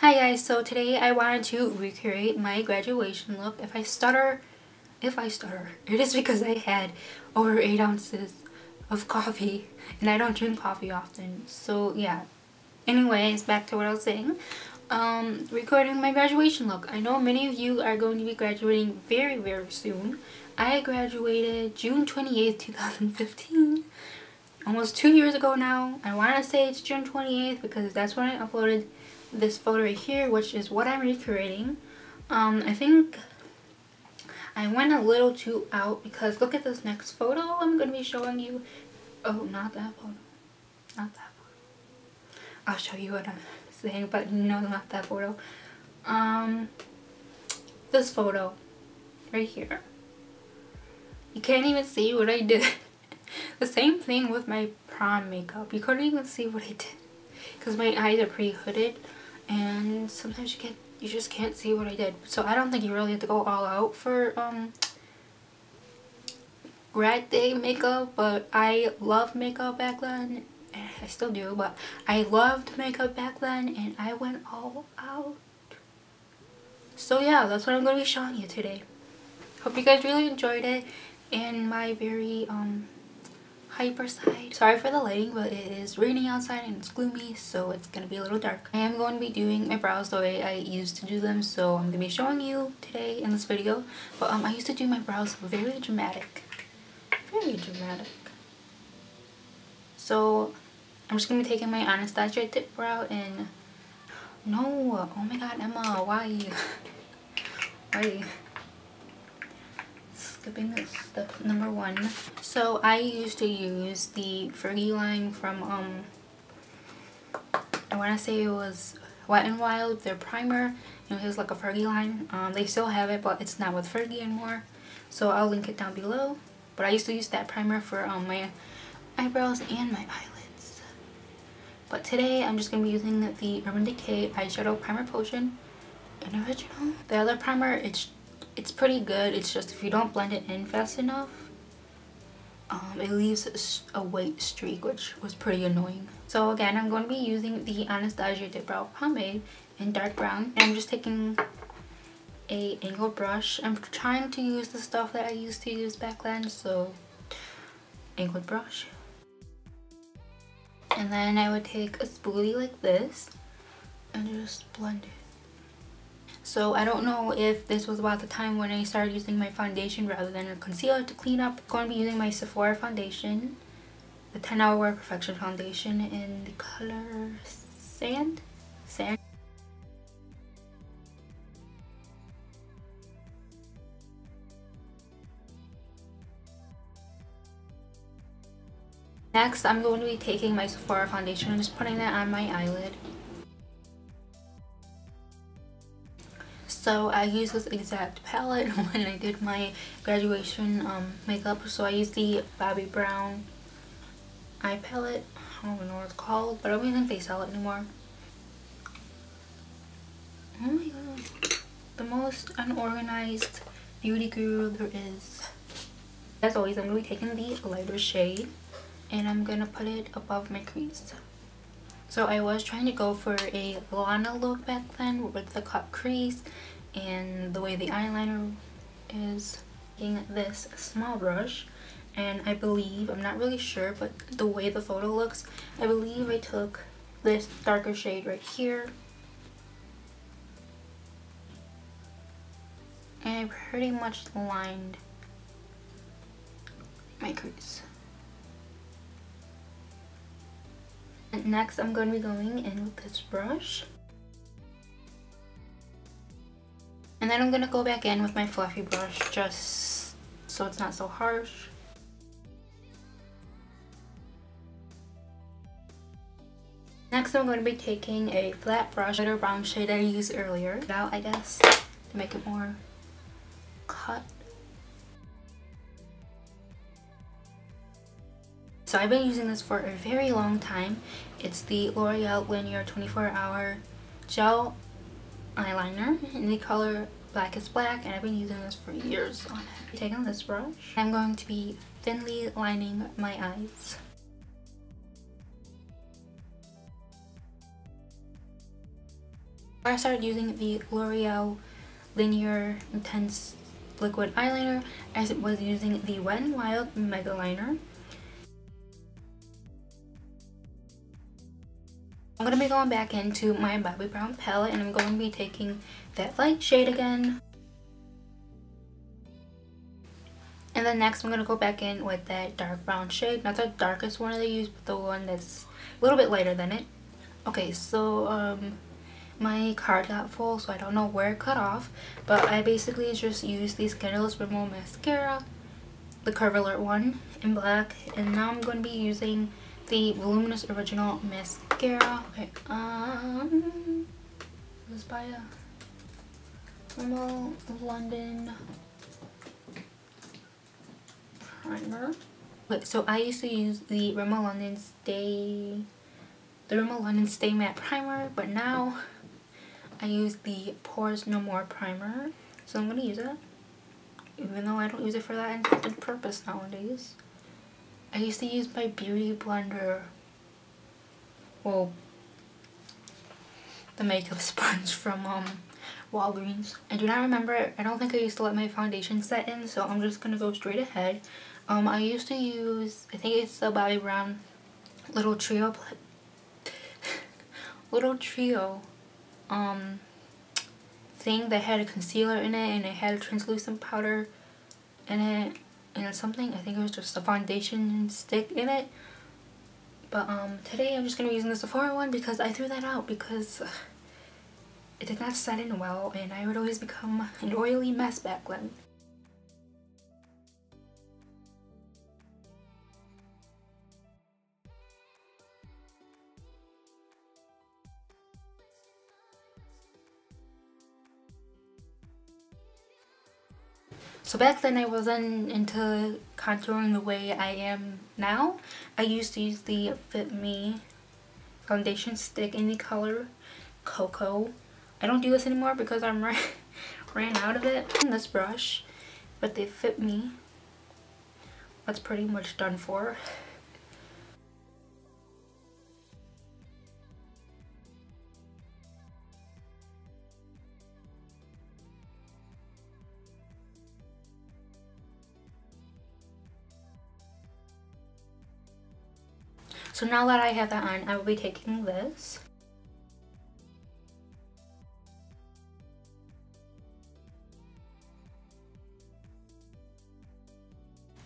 Hi guys, so today I wanted to recreate my graduation look. If I stutter, it is because I had over 8 ounces of coffee and I don't drink coffee often. So yeah. Anyways, back to what I was saying. Recording my graduation look. I know many of you are going to be graduating very, very soon. I graduated June 28th, 2015. Almost 2 years ago now. I want to say it's June 28th because that's when I uploaded this photo right here, which is what I'm recreating. I think I went a little too out because look at this next photo I'm going to be showing you. Oh, not that photo. Not that photo. I'll show you what I'm saying, but no, not that photo. This photo right here. You can't even see what I did. The same thing with my prom makeup. You couldn't even see what I did because my eyes are pretty hooded. And sometimes you just can't see what I did. So I don't think you really have to go all out for grad day makeup, but I loved makeup back then. I still do, but I loved makeup back then and I went all out. So yeah, that's what I'm going to be showing you today. Hope you guys really enjoyed it and my very hyper side. Sorry for the lighting, but it is raining outside and it's gloomy, so it's gonna be a little dark. I am going to be doing my brows the way I used to do them, so I'm gonna be showing you today in this video. But I used to do my brows very dramatic. Very dramatic. So I'm just gonna be taking my Anastasia tip brow and no, oh my god, Emma, why? Why? Skipping step number 1. So I used to use the Fergie line from I want to say it was Wet n Wild, their primer. It was like a Fergie line. They still have it, but it's not with Fergie anymore, so I'll link it down below. But I used to use that primer for my eyebrows and my eyelids. But today I'm just gonna be using the Urban Decay eyeshadow primer potion in original. The other primer, it's pretty good. It's just if you don't blend it in fast enough, it leaves a white streak, which was pretty annoying. So again, I'm going to be using the Anastasia Dip Brow Pomade in dark brown. And I'm just taking a angled brush. I'm trying to use the stuff that I used to use back then, so angled brush. And then I would take a spoolie like this and just blend it. So I don't know if this was about the time when I started using my foundation rather than a concealer to clean up. I'm going to be using my Sephora Foundation, the 10 Hour Perfection Foundation in the color Sand. Next, I'm going to be taking my Sephora Foundation and just putting that on my eyelid. So I used this exact palette when I did my graduation makeup. So I used the Bobbi Brown eye palette. I don't even know what it's called, but I don't even think they sell it anymore. Oh my god. The most unorganized beauty guru there is. As always, I'm going to be taking the lighter shade and I'm going to put it above my crease. So I was trying to go for a Lana look back then with the cut crease and the way the eyeliner is. Taking this small brush, and I believe, I'm not really sure, but the way the photo looks, I believe I took this darker shade right here and I pretty much lined my crease. And next I'm going to be going in with this brush. And then I'm going to go back in with my fluffy brush just so it's not so harsh. Next I'm going to be taking a flat brush, lighter brown shade I used earlier, out I guess, to make it more cut. So I've been using this for a very long time. It's the L'Oreal Linear 24-Hour Gel Eyeliner in the color Black is Black, and I've been using this for years on it. Taking this brush, I'm going to be thinly lining my eyes. I started using the L'Oreal Linear Intense Liquid Eyeliner, as it was using the Wet n Wild Mega Liner. I'm going to be going back into my Bobbi Brown palette, and I'm going to be taking that light shade again. And then next I'm going to go back in with that dark brown shade. Not the darkest one that I use, but the one that's a little bit lighter than it. Okay, so my card got full, so I don't know where it cut off. But I basically just used the Scandalous Rimmel Mascara, the Curve Alert one in black. And now I'm going to be using the Voluminous Original Mascara. Okay, it was by Rimmel London Primer. Okay, so I used to use the Rimmel London Stay Matte Primer, but now I use the Pores No More Primer. So I'm gonna use it, even though I don't use it for that intended purpose nowadays. I used to use my Beauty blender, well, the makeup sponge from Walgreens. I do not remember, I don't think I used to let my foundation set in, so I'm just gonna go straight ahead. I used to use, I think it's the Bobbi Brown Little Trio thing that had a concealer in it, and it had a translucent powder in it, and something, I think it was just a foundation stick in it. But today I'm just gonna be using the Sephora one because I threw that out because it did not set in well, and I would always become an oily mess back then. So back then I wasn't into contouring the way I am now. I used to use the Fit Me foundation stick in the color Cocoa. I don't do this anymore because I'm ran out of it. And this brush, but the Fit Me, that's pretty much done for. So now that I have that on, I will be taking this.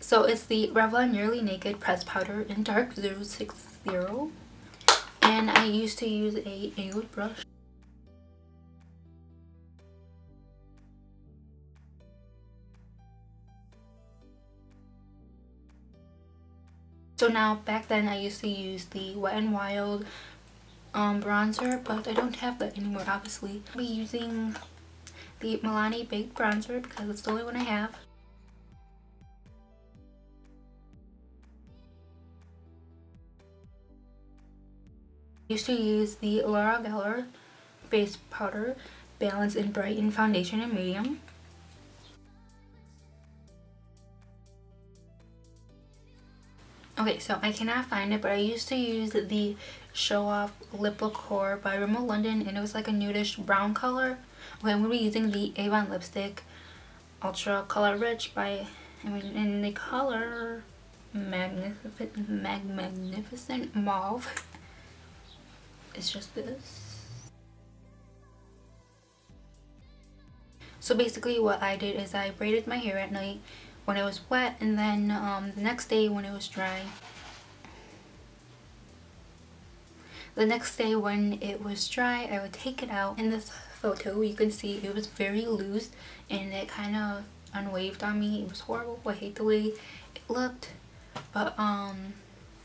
So it's the Revlon Nearly Naked Pressed Powder in Dark 060. And I used to use a nude brush. So now, back then I used to use the Wet n Wild bronzer, but I don't have that anymore, obviously. I'll be using the Milani Baked Bronzer because it's the only one I have. I used to use the Laura Geller Face Powder, Balance and Brighten Foundation in Medium. Okay, so I cannot find it, but I used to use the Show Off Lip Lacquer by Rimmel London, and it was like a nudish brown color. Okay, I'm going to be using the Avon lipstick Ultra Color Rich in the color Magnificent Mauve. It's just this. So basically what I did is I braided my hair at night when it was wet, and then the next day when it was dry. I would take it out. In this photo, you can see it was very loose and it kind of unwaved on me. It was horrible. I hate the way it looked, but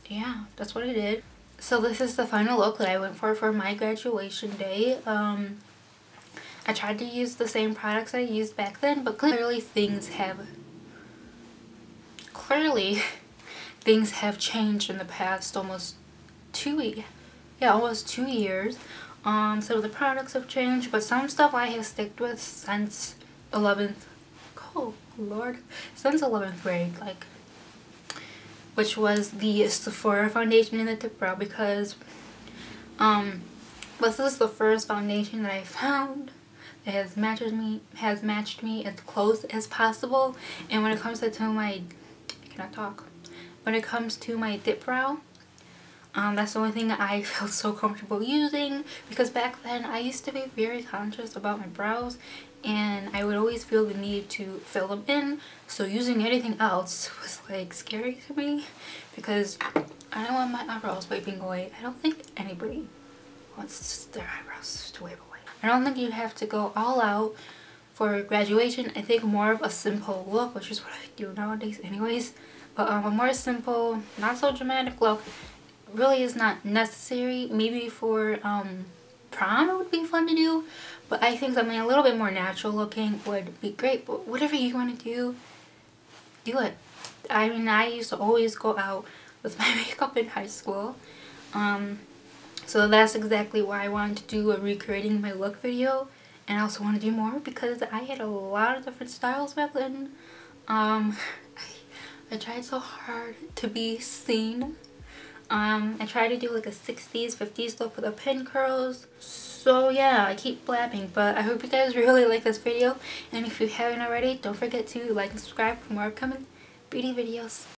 yeah, that's what I did. So this is the final look that I went for my graduation day. I tried to use the same products I used back then, but clearly things have changed in the past almost 2 years. So the products have changed, but some stuff I have stuck with since 11th grade, like, which was the Sephora Foundation in the Tip Brow, because But this is the first foundation that I found that has matched me as close as possible. And when it comes to my, I cannot talk. When it comes to my dip brow, that's the only thing that I felt so comfortable using, because back then I used to be very conscious about my brows and I would always feel the need to fill them in. So using anything else was like scary to me, because I don't want my eyebrows waving away. I don't think anybody wants their eyebrows to wave away. I don't think you have to go all out for graduation. I think more of a simple look, which is what I do nowadays anyways, but a more simple, not so dramatic look really is not necessary. Maybe for prom it would be fun to do, but I think something a little bit more natural looking would be great. But whatever you want to do it. I mean, I used to always go out with my makeup in high school, so that's exactly why I wanted to do a recreating my look video. And I also want to do more because I had a lot of different styles back then. I tried so hard to be seen. I tried to do like a 60s, 50s look with the pin curls. So yeah, I keep blabbing, but I hope you guys really like this video. And if you haven't already, don't forget to like and subscribe for more upcoming beauty videos.